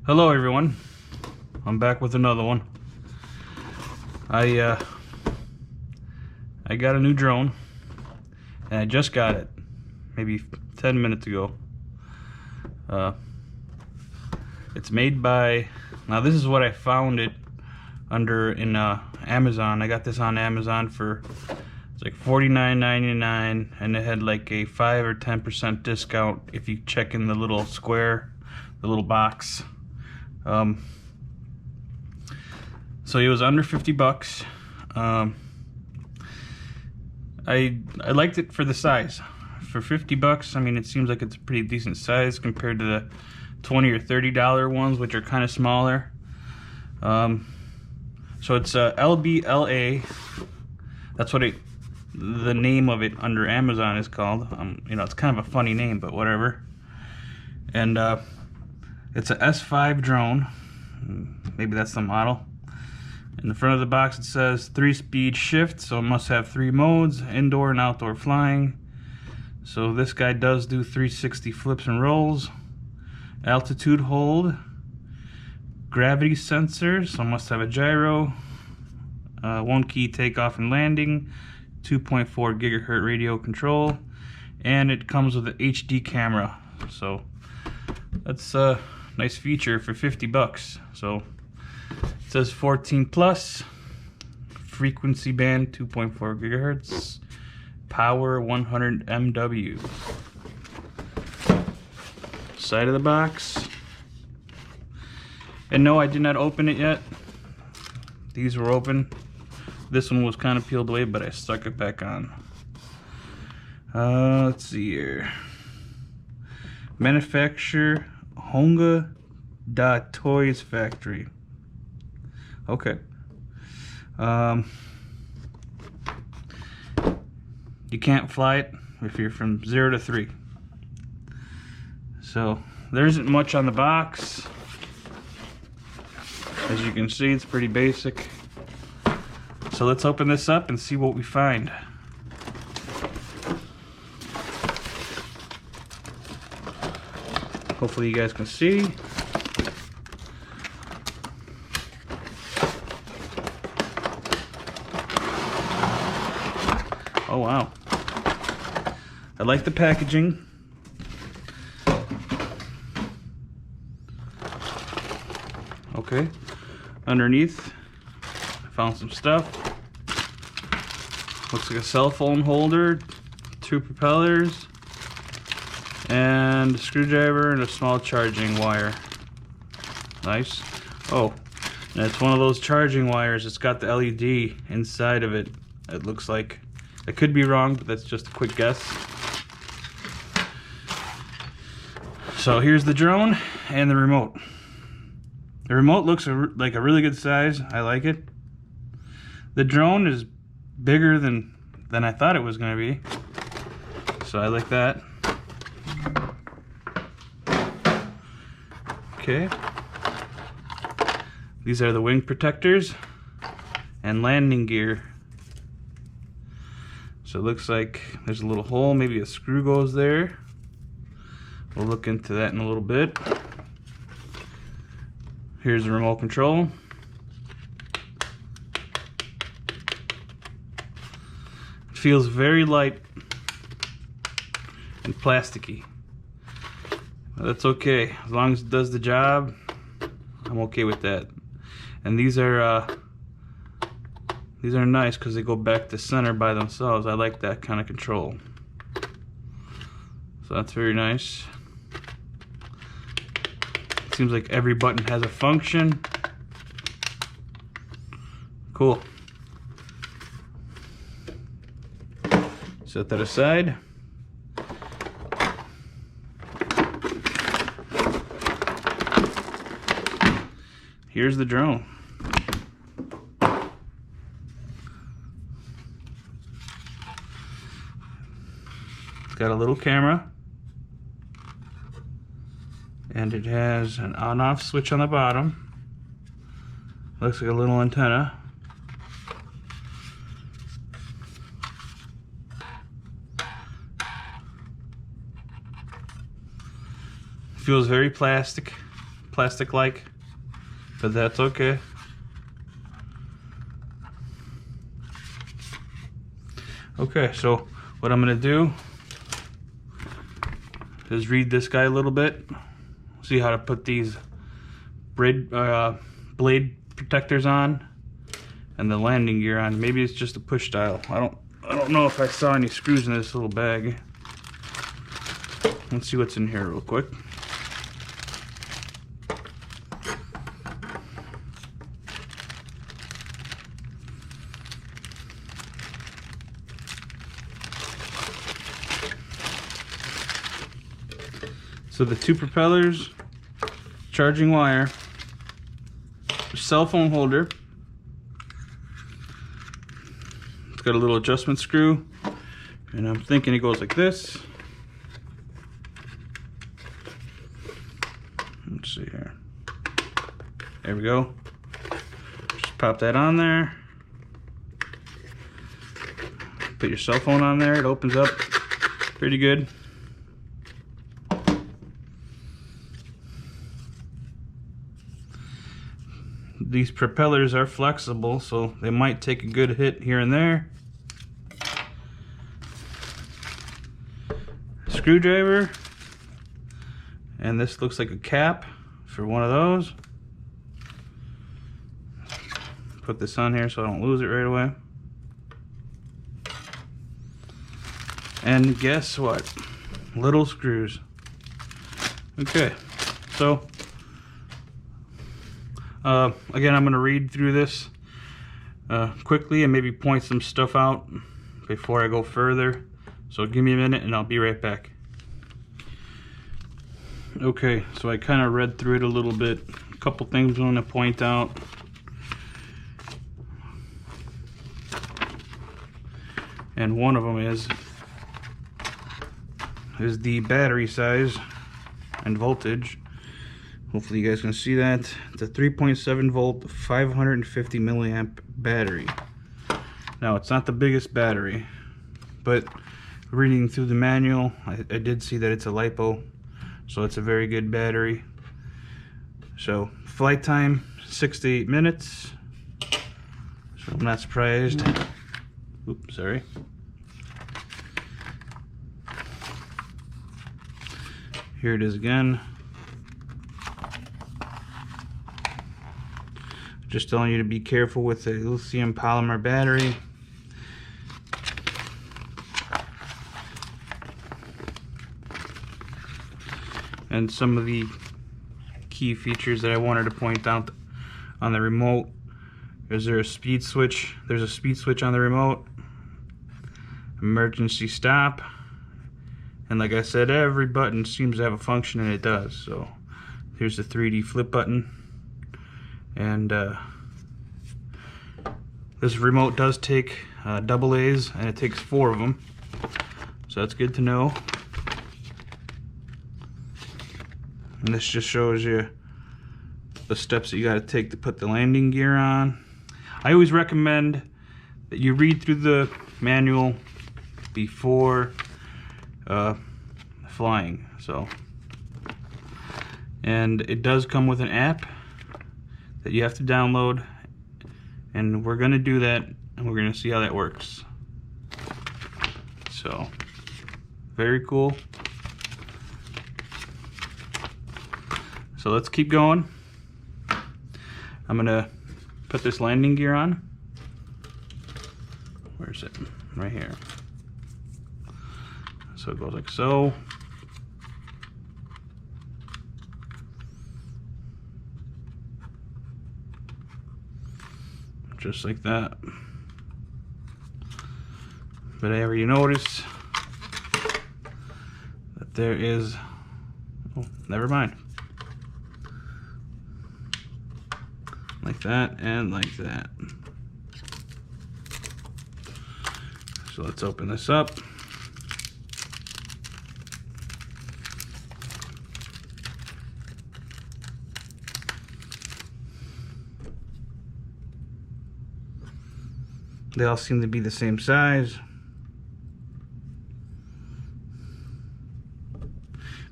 Hello everyone, I'm back with another one. I got a new drone, and I just got it maybe 10 minutes ago. It's made by, now this is what I found it under in Amazon. I got this on Amazon for, it's like $49.99, and it had like a 5 or 10% discount if you check in the little square, the little box. So it was under 50 bucks. I liked it for the size. For 50 bucks, I mean, it seems like it's a pretty decent size compared to the $20 or $30 ones, which are kind of smaller. So it's LBLA. That's what the name of it under Amazon is called. You know, it's kind of a funny name, but whatever. And it's a S5 drone. Maybe that's the model. In the front of the box it says 3-speed shift, so it must have 3 modes, indoor and outdoor flying. So this guy does do 360 flips and rolls. Altitude hold. Gravity sensor, so it must have a gyro. 1 key takeoff and landing. 2.4 gigahertz radio control. And it comes with an HD camera. So that's a nice feature for 50 bucks. So it says 14 plus, frequency band 2.4 gigahertz, power 100 MW. Side of the box. And no, I did not open it yet. These were open. This one was kind of peeled away, but I stuck it back on. Let's see here. Manufacturer Honga Toys Factory. Okay. You can't fly it if you're from 0 to 3. So there isn't much on the box. As you can see, it's pretty basic. So let's open this up and see what we find. Hopefully you guys can see. Oh wow. I like the packaging. Okay. Underneath, I found some stuff. Looks like a cell phone holder, 2 propellers, and a screwdriver and a small charging wire. Nice. Oh, and it's one of those charging wires. It's got the LED inside of it. It looks like. I could be wrong, but that's just a quick guess. So here's the drone and the remote. The remote looks like a really good size. I like it. The drone is bigger than I thought it was going to be. So I like that. Okay. These are the wing protectors and landing gear. So it looks like there's a little hole, maybe a screw goes there. We'll look into that in a little bit. Here's the remote control. It feels very light and plasticky. That's okay, as long as it does the job, I'm okay with that. And these are nice because they go back to center by themselves. I like that kind of control. So that's very nice. Seems like every button has a function. Cool. Set that aside. Here's the drone. It's got a little camera, and it has an on-off switch on the bottom. Looks like a little antenna. Feels very plastic, plastic-like, but that's okay. Okay, so what I'm gonna do is read this guy a little bit, see how to put these blade protectors on and the landing gear on. Maybe it's just a push style. I don't know if I saw any screws in this little bag. Let's see what's in here real quick. So the two propellers, charging wire, cell phone holder. It's got a little adjustment screw, and I'm thinking it goes like this. Let's see here. There we go. Just pop that on there. Put your cell phone on there. It opens up pretty good. These propellers are flexible, so they might take a good hit here and there. Screwdriver, and this looks like a cap for one of those. Put this on here so I don't lose it right away. And guess what? Little screws. Okay, so again, I'm going to read through this quickly and maybe point some stuff out before I go further. So give me a minute and I'll be right back. Okay, so I kind of read through it a little bit. A couple things I want to point out. And one of them is the battery size and voltage. Hopefully you guys can see that. It's a 3.7 volt, 550 milliamp battery. Now, it's not the biggest battery, but reading through the manual, I did see that it's a LiPo, so it's a very good battery. So, flight time, 6 to 8 minutes. So I'm not surprised. Oops, sorry. Here it is again. Just telling you to be careful with the lithium polymer battery. And some of the key features that I wanted to point out on the remote. Is there a speed switch? There's a speed switch on the remote. Emergency stop. And like I said, every button seems to have a function, and it does. So here's the 3D flip button. And this remote does take AA's, and it takes 4 of them, so that's good to know. And this just shows you the steps that you got to take to put the landing gear on. I always recommend that you read through the manual before flying. So, and it does come with an app that you have to download, and we're gonna do that, and we're gonna see how that works. So, very cool. So let's keep going. I'm gonna put this landing gear on. Where's it? Right here. So it goes like so. Just like that. But I already noticed that there is, oh, never mind. Like that and like that. So let's open this up. They all seem to be the same size.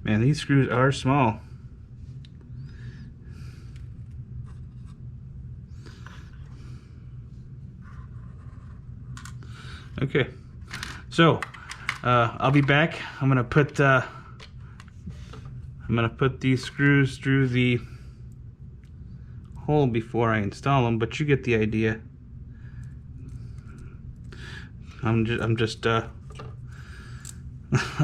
Man, these screws are small. Okay, so I'll be back. I'm gonna put these screws through the hole before I install them, but you get the idea. I'm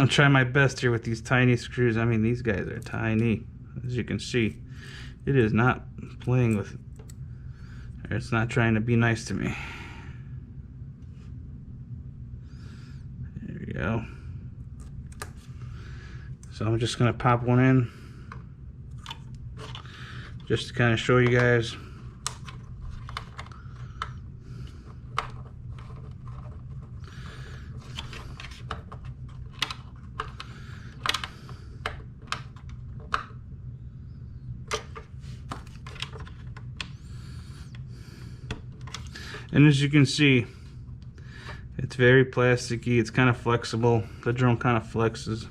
trying my best here with these tiny screws. I mean, these guys are tiny, as you can see. It is not playing with, or it's not trying to be nice to me. There we go. So I'm just gonna pop one in, just to kind of show you guys. And as you can see, it's very plasticky. It's kind of flexible. The drone kind of flexes.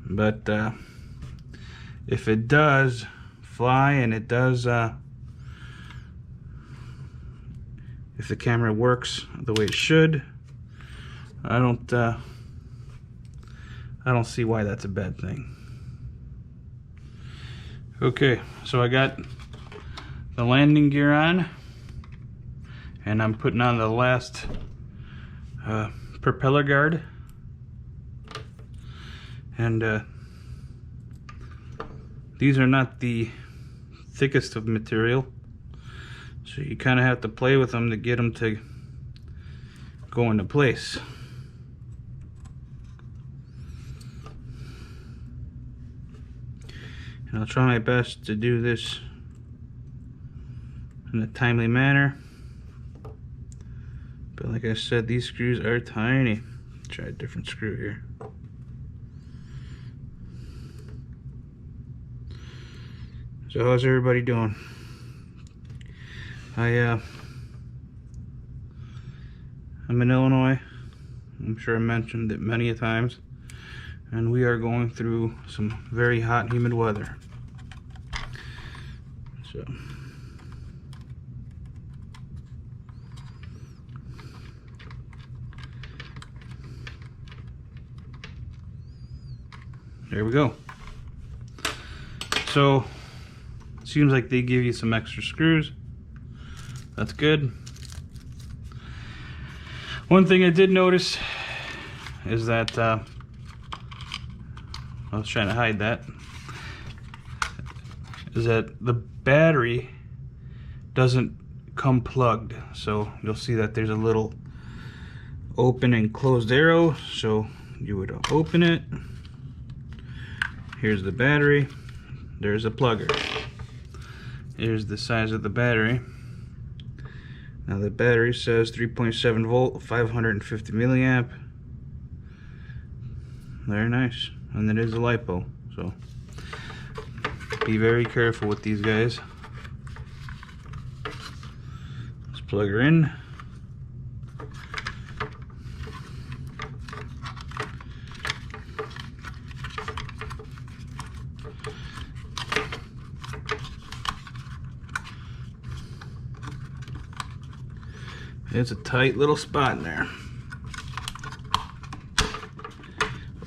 But if it does fly, and it does, if the camera works the way it should, I don't see why that's a bad thing. Okay, so I got the landing gear on, and I'm putting on the last propeller guard. And these are not the thickest of material, so you kind of have to play with them to get them to go into place. And I'll try my best to do this in a timely manner. But like I said, these screws are tiny. Try a different screw here. So how's everybody doing? I'm in Illinois. I'm sure I mentioned it many a times. And we are going through some very hot and humid weather. So there we go. So seems like they give you some extra screws. That's good. One thing I did notice is that I was trying to hide that, is that the battery doesn't come plugged. So you'll see that there's a little open and closed arrow. So you would open it. Here's the battery. There's a plugger. Here's the size of the battery. Now the battery says 3.7 volt, 550 milliamp. Very nice. And it is a LiPo, so be very careful with these guys. Let's plug her in. It's a tight little spot in there.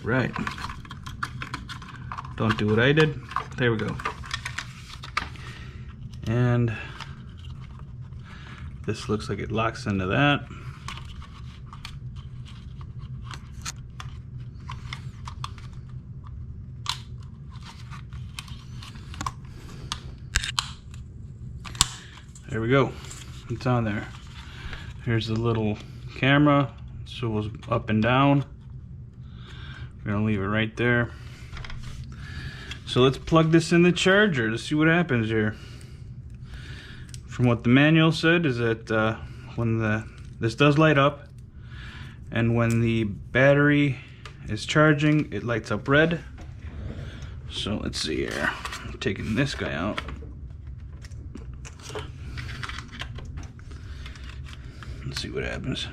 Right. Don't do what I did. There we go. And this looks like it locks into that. There we go. It's on there. Here's the little camera, so it was up and down. We're gonna leave it right there. So let's plug this in the charger to see what happens here. From what the manual said is that when this does light up, and when the battery is charging, it lights up red. So let's see here. I'm taking this guy out. Let's see what happens.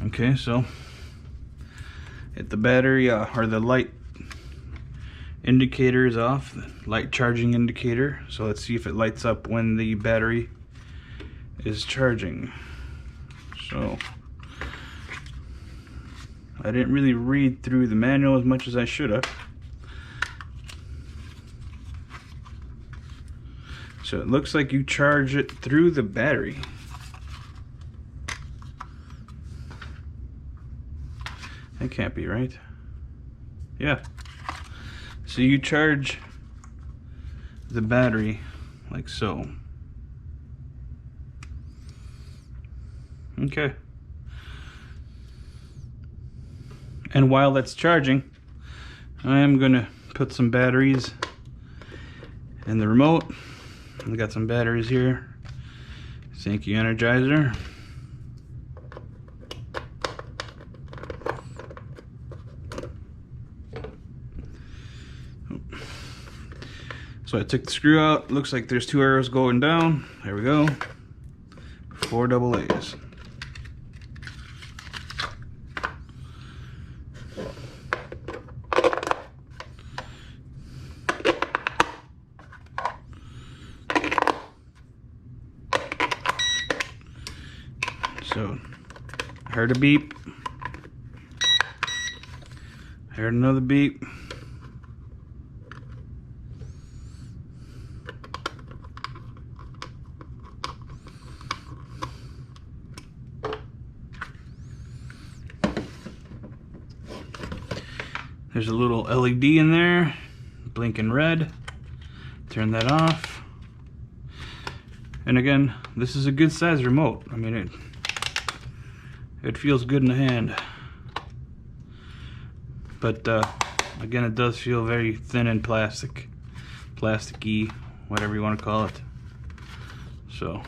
Okay, so if the battery or the light indicator is off, the light charging indicator. So let's see if it lights up when the battery is charging. So I didn't really read through the manual as much as I should have. So it looks like you charge it through the battery. That can't be right. Yeah. So you charge the battery like so. Okay. And while that's charging, I am gonna put some batteries in the remote. I got some batteries here. Thank you, Energizer. So I took the screw out. Looks like there's 2 arrows going down. There we go. 4 AA's. So I heard a beep. I heard another beep. There's a little LED in there, blinking red. Turn that off. And again, this is a good size remote. I mean, it feels good in the hand. But again, it does feel very thin and plasticky, whatever you want to call it. So,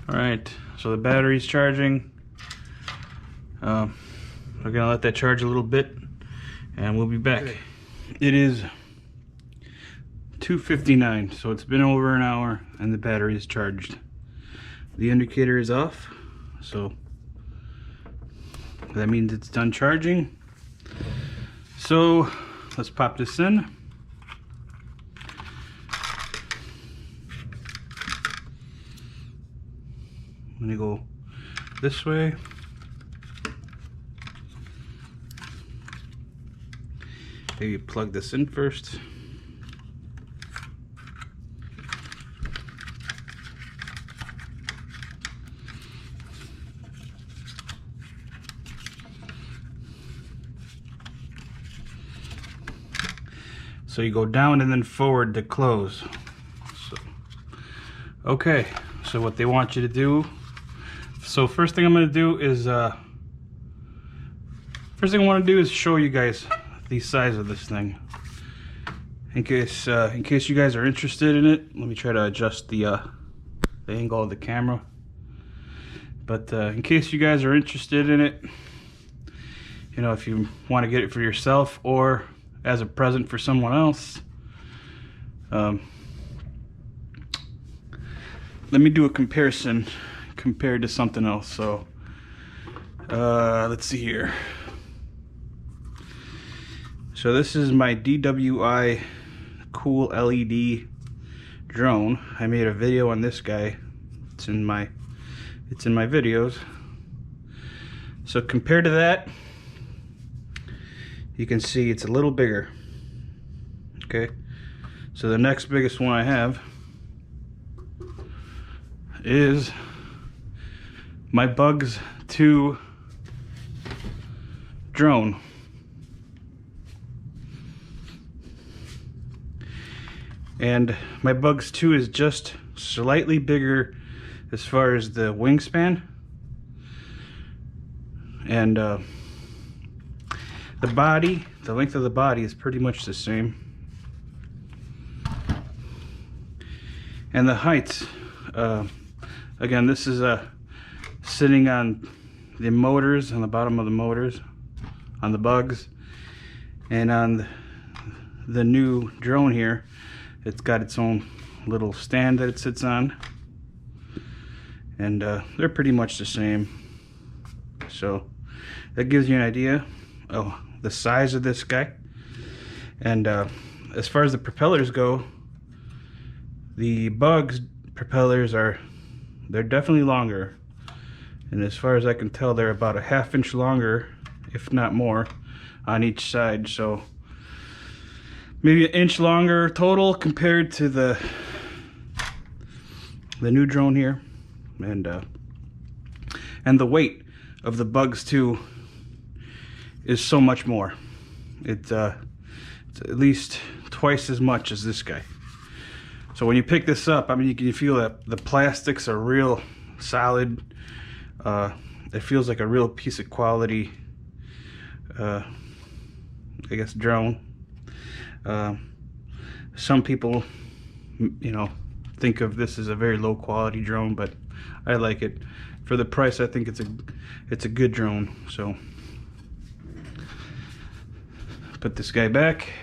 all right. So the battery's charging. We're gonna let that charge a little bit, and we'll be back. Okay. It is 2:59, so it's been over an hour, and the battery is charged. The indicator is off, so that means it's done charging. So let's pop this in. I'm gonna go this way. Maybe plug this in first. So you go down and then forward to close. So, okay, so what they want you to do. So first thing I'm gonna do is, first thing I wanna do is show you guys the size of this thing. In case you guys are interested in it, let me try to adjust the angle of the camera. But in case you guys are interested in it, you know, if you want to get it for yourself or as a present for someone else, let me do a comparison compared to something else. So let's see here. So this is my DWI Cool LED drone. I made a video on this guy. It's in my videos. So compared to that, you can see it's a little bigger. Okay, so the next biggest one I have is my Bugs 2 drone. And my Bugs 2 is just slightly bigger as far as the wingspan. And the body, the length of the body is pretty much the same. And the height, again, this is sitting on the motors, on the bottom of the motors, on the Bugs. And on the new drone here, it's got its own little stand that it sits on. And they're pretty much the same. So that gives you an idea of the size of this guy. And as far as the propellers go, the Bugs propellers they're definitely longer. And as far as I can tell, they're about a ½ inch longer, if not more, on each side. So maybe an inch longer total compared to the new drone here. And the weight of the bugs too is so much more. It's at least twice as much as this guy. So when you pick this up, I mean, you can feel that the plastics are real solid. It feels like a real piece of quality, I guess, drone. Some people, you know, think of this as a very low quality drone, but I like it. For the price, I think it's a good drone. So put this guy back.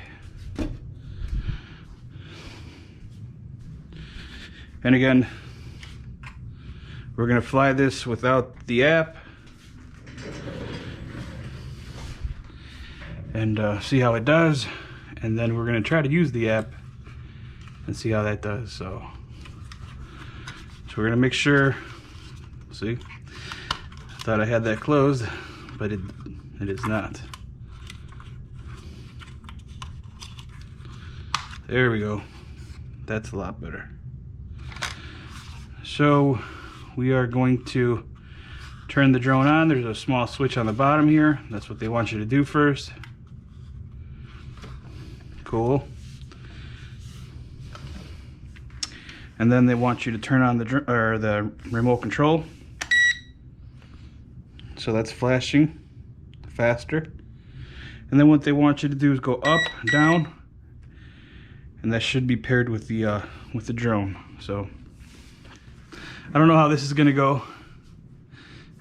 And again, we're gonna fly this without the app and see how it does. And then we're gonna try to use the app and see how that does. So we're gonna make sure, see, I thought I had that closed, but it is not. There we go. That's a lot better. So we are going to turn the drone on. There's a small switch on the bottom here. That's what they want you to do first. Cool. And then they want you to turn on the remote control. So that's flashing faster. And then what they want you to do is go up, down, and that should be paired with the drone. So I don't know how this is gonna go.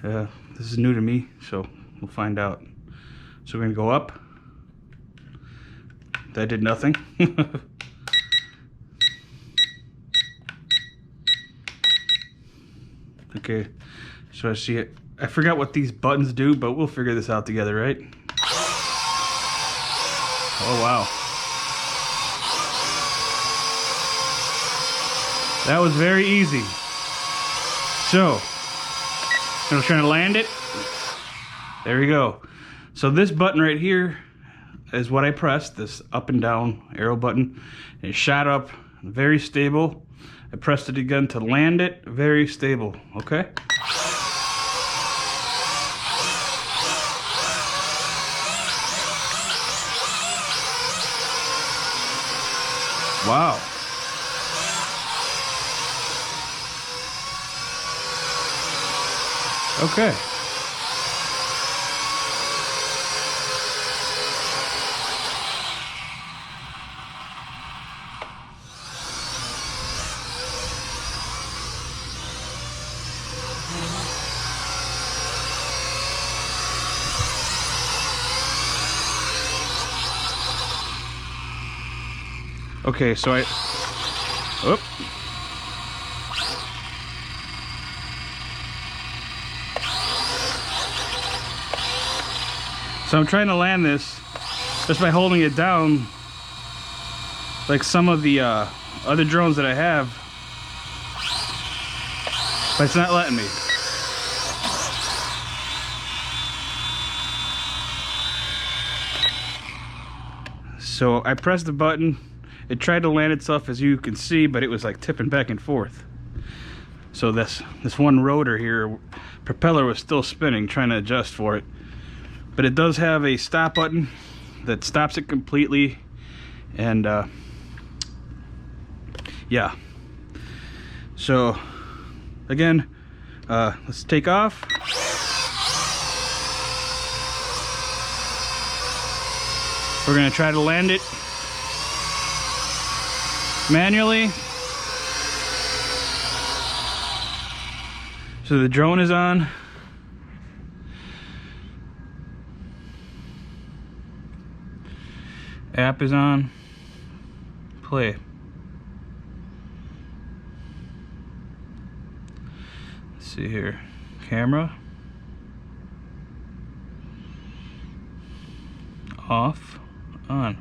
This is new to me, so we'll find out. So we're gonna go up. That did nothing. Okay, so I see it. I forgot what these buttons do, but we'll figure this out together, right? Oh wow. That was very easy. So, I'm trying to land it. There we go. So this button right here is what I pressed, this up and down arrow button. It shot up, very stable. I pressed it again to land it, very stable, okay? Wow. Okay. Okay, so So I'm trying to land this just by holding it down like some of the other drones that I have, but it's not letting me. So I pressed the button. It tried to land itself, as you can see, but it was like tipping back and forth. So this one rotor here, propeller, was still spinning, trying to adjust for it. But it does have a stop button that stops it completely. And yeah. So again, let's take off. We're gonna try to land it manually. So the drone is on. App is on. Play. Let's see here. Camera. Off. On.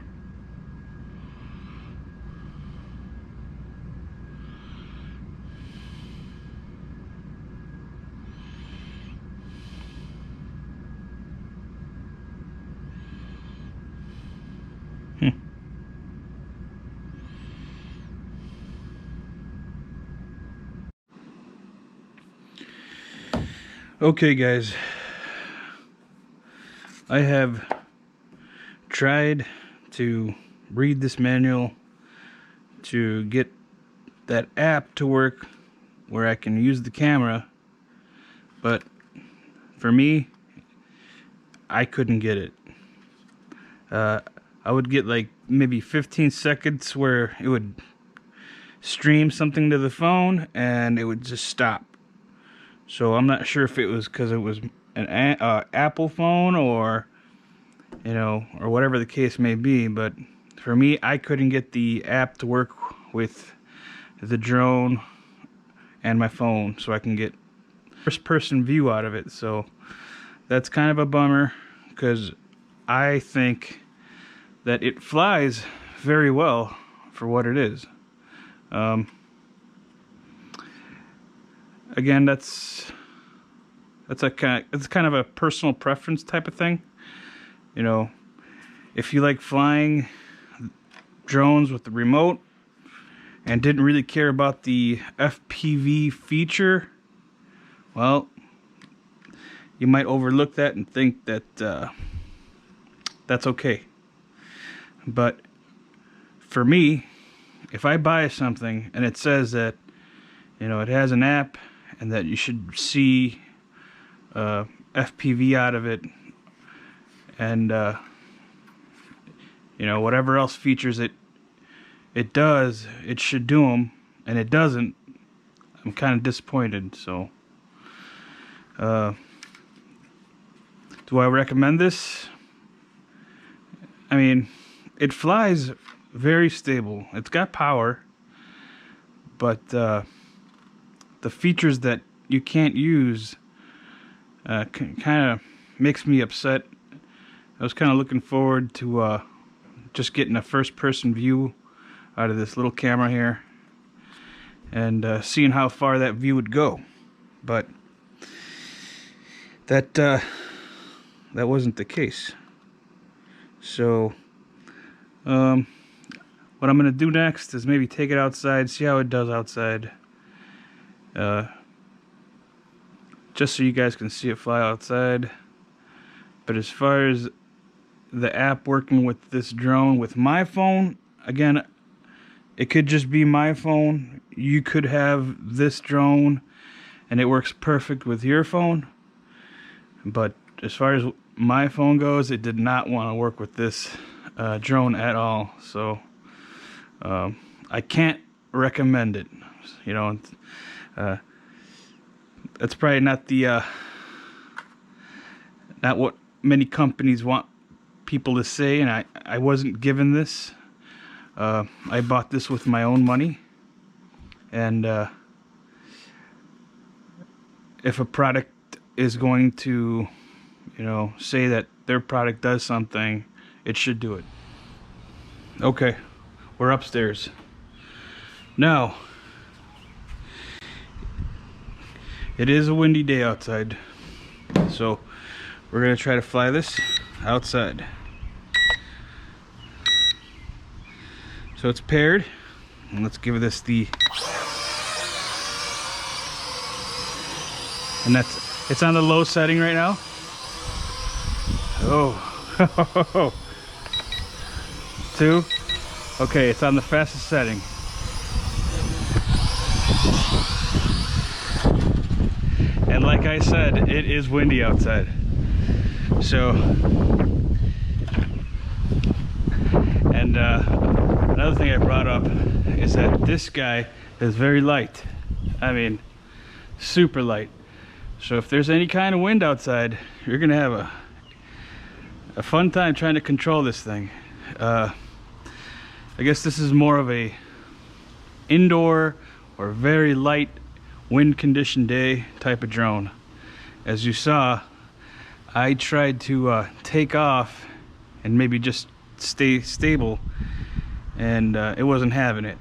Okay guys, I have tried to read this manual to get that app to work where I can use the camera, but for me, I couldn't get it. I would get like maybe 15 seconds where it would stream something to the phone and it would just stop. So I'm not sure if it was because it was an Apple phone or, you know, or whatever the case may be. But for me, I couldn't get the app to work with the drone and my phone, so I can get first-person view out of it. So that's kind of a bummer, because I think that it flies very well for what it is. Again, it's kind of a personal preference type of thing. You know, if you like flying drones with the remote and didn't really care about the FPV feature, well, you might overlook that and think that that's okay. But for me, if I buy something and it says that, you know, it has an app and that you should see FPV out of it, and you know, whatever else features it does, it should do them, and it doesn't, I'm kind of disappointed. So do I recommend this? I mean, it flies very stable. It's got power, but the features that you can't use kind of makes me upset. I was kind of looking forward to just getting a first-person view out of this little camera here and seeing how far that view would go, but that wasn't the case. So what I'm gonna do next is maybe take it outside, see how it does outside, just so you guys can see it fly outside. But as far as the app working with this drone with my phone, again, it could just be my phone. You could have this drone and it works perfect with your phone, but as far as my phone goes, it did not want to work with this drone at all. So I can't recommend it. You know, that's probably not the not what many companies want people to say, and I wasn't given this. I bought this with my own money, and if a product is going to, you know, say that their product does something, it should do it. Okay, we're upstairs now. It is a windy day outside, so we're gonna try to fly this outside. So it's paired, and let's give this the, and it's on the low setting right now. Oh, 2. Okay, it's on the fastest setting. And like I said, it is windy outside. So, and another thing I brought up is that this guy is very light. I mean, super light. So if there's any kind of wind outside, you're gonna have a fun time trying to control this thing. I guess this is more of a indoor or very light wind condition day type of drone. As you saw, I tried to take off and maybe just stay stable, and it wasn't having it.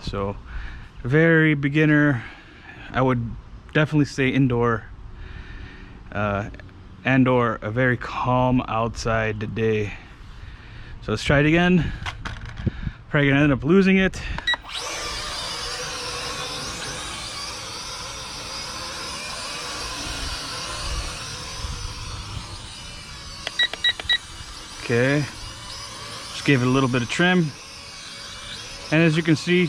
So very beginner. I would definitely stay indoor and or a very calm outside day. So let's try it again. Probably gonna end up losing it. Okay, just gave it a little bit of trim, and as you can see,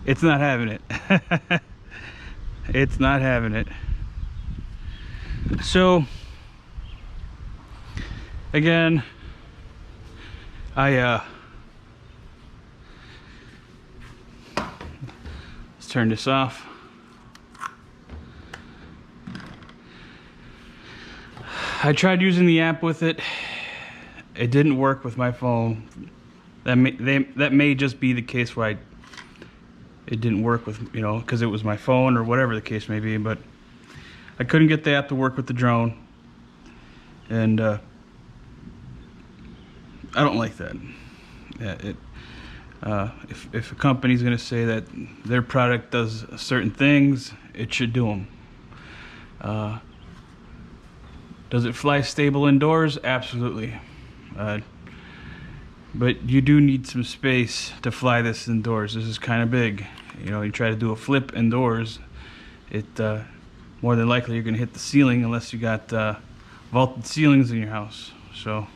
it's not having it. It's not having it. So again, let's turn this off. I tried using the app with it. It didn't work with my phone. That may just be the case why it didn't work with, you know, because it was my phone or whatever the case may be. But I couldn't get the app to work with the drone, and I don't like that. Yeah, if a company's going to say that their product does certain things, it should do them. Does it fly stable indoors? Absolutely. But you do need some space to fly this indoors. This is kind of big. You know, you try to do a flip indoors, it more than likely you're going to hit the ceiling unless you got vaulted ceilings in your house. So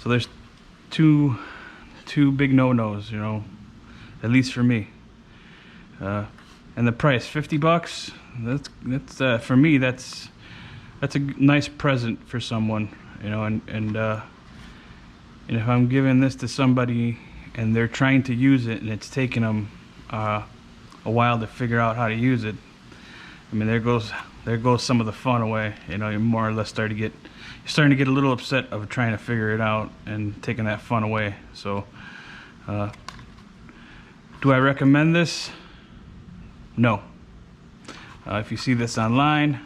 there's two big no-nos, you know, at least for me. And the price, $50. That's for me. That's a nice present for someone, you know. And if I'm giving this to somebody and they're trying to use it and it's taking them a while to figure out how to use it, I mean, there goes some of the fun away. You know, you're more or less starting to get a little upset of trying to figure it out and taking that fun away. So, do I recommend this? No. If you see this online,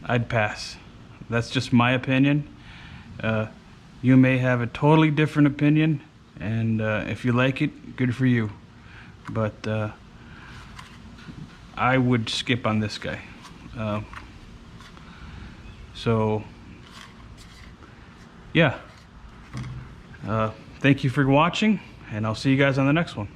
I'd pass. That's just my opinion. You may have a totally different opinion, and if you like it, good for you. But I would skip on this guy. So yeah, thank you for watching, and I'll see you guys on the next one.